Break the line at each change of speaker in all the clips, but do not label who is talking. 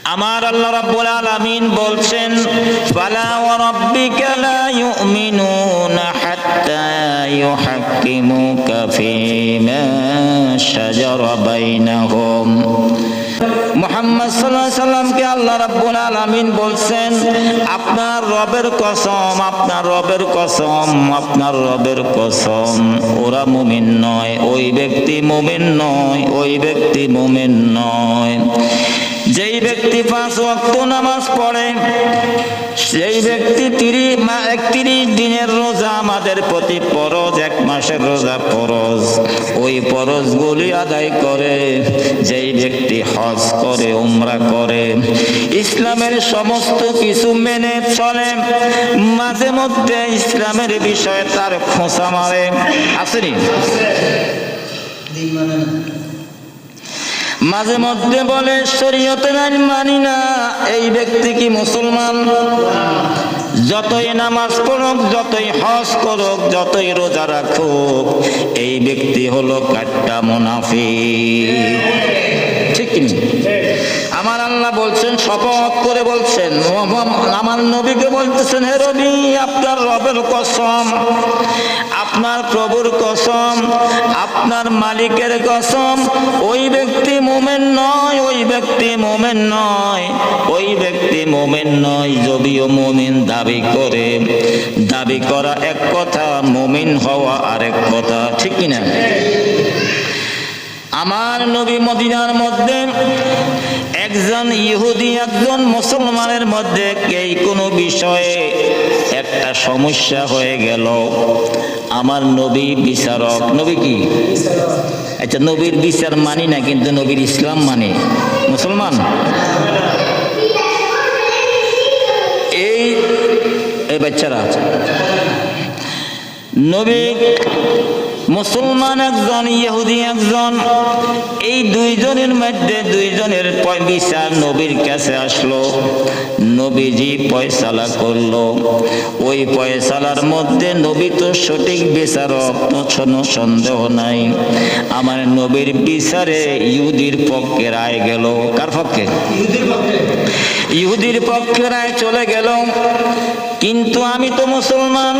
আমার আল্লাহ রাব্বুল আলামিন বলছেন, ফালা ওয়া রাব্বিকা লা ইউমিনুনা হাত্তা ইউহাক্কিমুকা ফীমা শাজারা বাইনাহুম। মুহাম্মদ সাল্লাল্লাহু আলাইহি সাল্লামকে আল্লাহ রাব্বুল আলামিন বলছেন, আপনার রবের কসম, আপনার রবের কসম, আপনার রবের কসম, ওরা মুমিন নয়, ওই ব্যক্তি মুমিন নয়, ওই ব্যক্তি মুমিন নয়। যেই ব্যক্তি 5 ওয়াক্ত নামাজ পড়ে, সেই ব্যক্তি 31 দিনের রোজা আমাদের প্রতি ফরজ, 1 মাসের রোজা ফরজ, ওই ফরজগুলি আদায় করে। যেই ব্যক্তি হজ করে, উমরা করে, ইসলামের সমস্ত কিছু মেনে চলে, মাঝে মধ্যে ইসলামের বিষয়ে তার খোঁচা মারে, আসেনি? মাঝে মধ্যে বলে শরীয়তের আইন মানি না, এই ব্যক্তি কি মুসলমান? যতই নামাজ পড়ুক, যতই হজ করুক, যতই রোজা রাখুক, এই ব্যক্তি হলো কাট্টা মুনাফিক। ঠিক কি? আমার আল্লাহ বলছেন, শপথ করে বলছেন, আমার নবীকে বলতেছেন, হে নবী, আপনার রবের কসম, আপনার প্রভুর কসম, আপনার মালিকের কসম, ওই ব্যক্তি মুমিন নয়, ওই ব্যক্তি মুমিন নয়, ওই ব্যক্তি মুমিন নয়। যদিও মুমিন দাবি করে, দাবি করা এক কথা, মুমিন হওয়া আরেক কথা। ঠিক কিনা? আমার নবী মদিনার মধ্যে একজন ইহুদি একজন মুসলমানের মধ্যে কোনো বিষয়ে একটা সমস্যা হয়ে গেল, আমার নবী বিচারক। নবী কি? আচ্ছা, নবীর বিচার মানি না, কিন্তু নবীর ইসলাম মানি। মুসলমান এই বাচ্চারা, নবী মুসলমান একজন, ইহুদি একজন, এই দুইজনের মধ্যে দুইজনের বিচার নবীর কাছে আসলো। নবীজি ফয়সালা করলো। ওই ফয়সালার মধ্যে নবী তো সঠিক বিচারক, কোনো সন্দেহ নাই। আমার নবীর বিচারে ইহুদির পক্ষে রায় গেল। কার পক্ষে? ইহুদির পক্ষে রায় চলে গেল। কিন্তু আমি তো মুসলমান,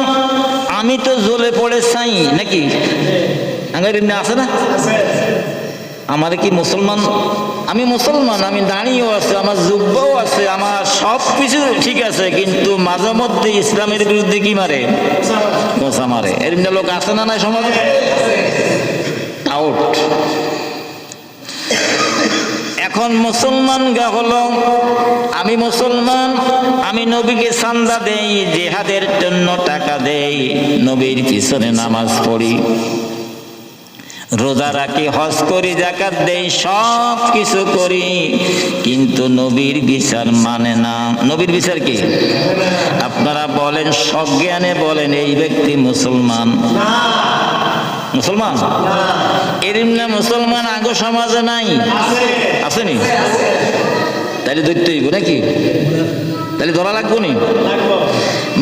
আমি তো জ্বলে পড়ে চাই নাকি? আছে না? আমার কি মুসলমান? আমি মুসলমান, আমি দাঁড়িয়েও আছে, আমার যুব্বও আছে, আমার সব কিছু ঠিক আছে, কিন্তু মাঝে মধ্যে ইসলামের বিরুদ্ধে কি মারে? কোঁচা মারে। এরকম লোক আছে না? নাই সমাজে? আউট। এখন মুসলমান গা হলো, আমি মুসলমান, আমি নবীকে চান্দা দেই, জিহাদের জন্য টাকা দেই, নবীর পিছনে নামাজ পড়ি, রোজা রাখি, হজ করি, যাকাত দেই, সব কিছু করি, কিন্তু নবীর বিচার মানে না। নবীর বিচার কি? আপনারা বলেন, সজ্ঞানে বলেন, এই ব্যক্তি মুসলমান? মুসলমান? এরম না মুসলমান আগো সমাজে নাই? আসেনি? তাহলে ধরতে হইব নাকি? তাহলে ধরা লাগবো নি?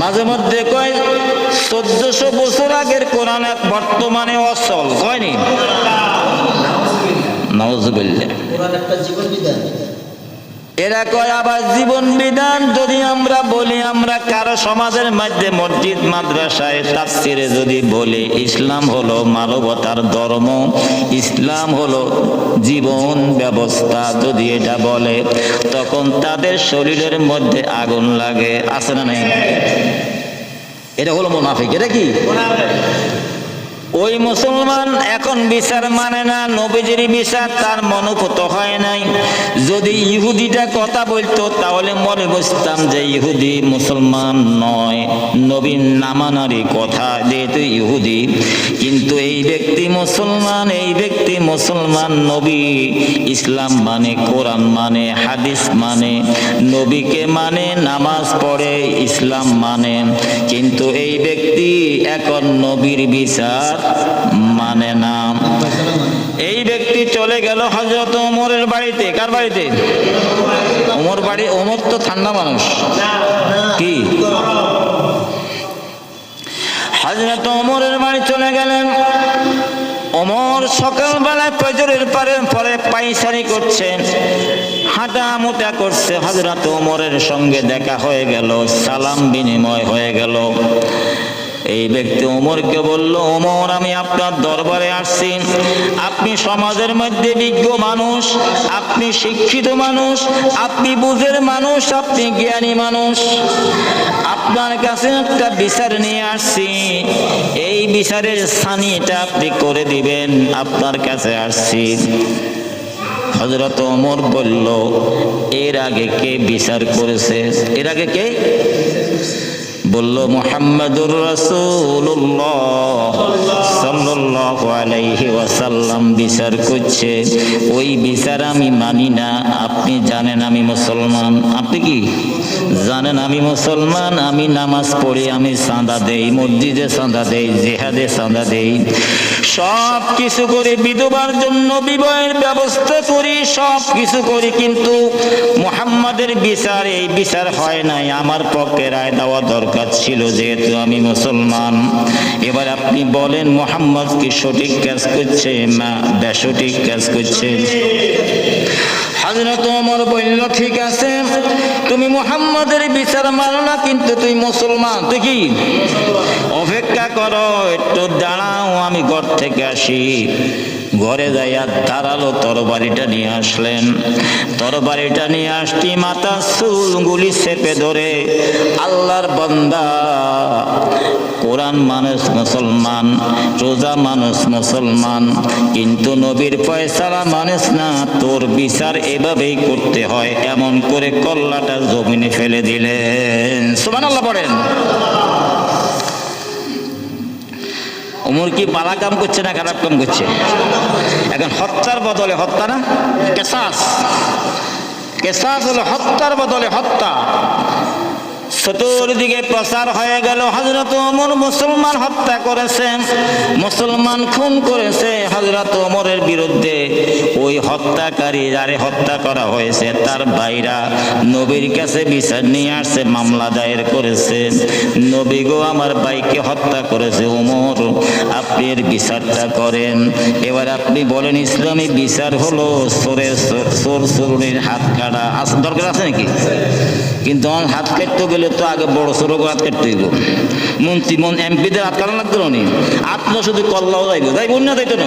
মাঝে মধ্যে কয় 1400 বছর আগের কোরআন বর্তমানে অচল, কয়নি? নাউজুবিল্লাহ। এরা কয় আবার জীবন বিধান। যদি আমরা বলি, আমরা কারো সমাজের মধ্যে মসজিদ মাদ্রাসায় তাফসিরে যদি বলি, ইসলাম হলো মানবতার ধর্ম, ইসলাম হলো জীবন ব্যবস্থা, যদি এটা বলে, তখন তাদের শরীরের মধ্যে আগুন লাগে। আছে না নাই? এটা হলো মুনাফিক। এটা কি? ওই মুসলমান এখন বিচার মানে না, নবীজির বিচার তার মনোভূত হয় নাই। যদি ইহুদিটা কথা বলতো, তাহলে মনে বুঝতাম যে ইহুদি মুসলমান নয়, নবীর নামানারই কথা, যেহেতু ইহুদি। কিন্তু এই ব্যক্তি মুসলমান, এই ব্যক্তি মুসলমান, নবী ইসলাম মানে, কোরআন মানে, হাদিস মানে, নবীকে মানে, নামাজ পড়ে, ইসলাম মানে, কিন্তু এই ব্যক্তি এখন নবীর বিচার মানে না। এই ব্যক্তি চলে গেল হযরত ওমরের বাড়িতে। কার বাড়িতে? ওমর বাড়ি। ওমর তো ঠান্ডা মানুষ। কি? হযরত ওমরের বাড়ি চলে গেলেন। ওমর সকালবেলায় ফজরের পরে পায়চারি করছেন, হাঁটা মোটা করছে। হযরত ওমরের সঙ্গে দেখা হয়ে গেল, সালাম বিনিময় হয়ে গেল। এই ব্যক্তি ওমরকে বলল, ওমর আমি আপনার দরবারে আসছি, আপনি সমাজের মধ্যে বিজ্ঞ মানুষ, আপনি শিক্ষিত মানুষ, আপনি বুঝের মানুষ, আপনি জ্ঞানী মানুষ, আপনার কাছে একটা বিচার নিয়ে আসছি, এই বিচারের ছানিটা আপনি করে দিবেন, আপনার কাছে আসছি। হযরত ওমর বলল, এর আগে কে বিচার করেছে? এর আগে কে? বলল, মুহাম্মাদুর রাসূলুল্লাহ সাল্লাল্লাহু আলাইহি ওয়াসাল্লাম বিচার করছে। ওই বিচার আমি মানি না। আপনি জানেন আমি মুসলমান। আপনি কি জানেন আমি মুসলমান? আমি নামাজ পড়ি, আমি চাঁদা দেই, মসজিদে চাঁদা দেই, জিহাদে চাঁদা দেই, সব কিছু করি, বিধবার জন্য বিবাহের ব্যবস্থা করি, সব কিছু করি, কিন্তু মুহাম্মাদের বিচার, এই বিচার হয় নাই। আমার পক্ষে রায় দেওয়া দরকার ছিল, যেহেতু আমি মুসলমান। এবার আপনি বলেন, মুহাম্মদ কি সঠিক কাজ করছে না বেসঠিক কাজ করছে? হযরত ওমর বলল, ঠিক আছে, তুমি মুহাম্মাদের বিচার মানো না, কিন্তু তুই মুসলমান, তুই কি? অপেক্ষা করো, একটু দাঁড়াও, আমি ঘর থেকে আসি। ঘরে যাইয়া ধারালো তরবারিটা নিয়ে আসলেন। তরবারিটা নিয়ে আসটি, মাথা চুলগুলি চেপে ধরে, আল্লাহর বান্দা, কোরআন মানুষ মুসলমান, রোজা মানুষ মুসলমান, কিন্তু নবীর ফয়সালা মানুষ না, তোর বিচার এভাবেই করতে হয়, এমন করে কল্লাটা জমিনে ফেলে দিলেন। সুবহানাল্লাহ পড়েন। ওমর কি ভালো কাম করছে না খারাপ কাম করছে? এখন হত্যার বদলে হত্যা না, কেসাস। কেসাস হলো হত্যার বদলে হত্যা। চতুর্দিকে প্রচার হয়ে গেল, হযরত ওমর মুসলমান হত্যা করেছে, মুসলমান খুন করেছে। হযরত ওমরের বিরুদ্ধে ওই হত্যাকারী, যারে হত্যা করা হয়েছে, তার ভাইরা নবীর কাছে বিচার নিয়ে আসছে, মামলা দায়ের করেছে। নবী গো, আমার ভাইকে হত্যা করেছে ওমর, আপনি এর বিচারটা করেন। এবার আপনি বলেন, ইসলামী বিচার হলো চোর চোরের হাত কাটা। দরকার আছে নাকি? কিন্তু আমার হাত কাটতে গেলে তো আগে বড় সড়ো হাত কাটতে হইব। মন্ত্রী এমপিদের হাত কাটা লাগতো না, আপনার শুধু কল্লাও যাইব না, যাইতো না।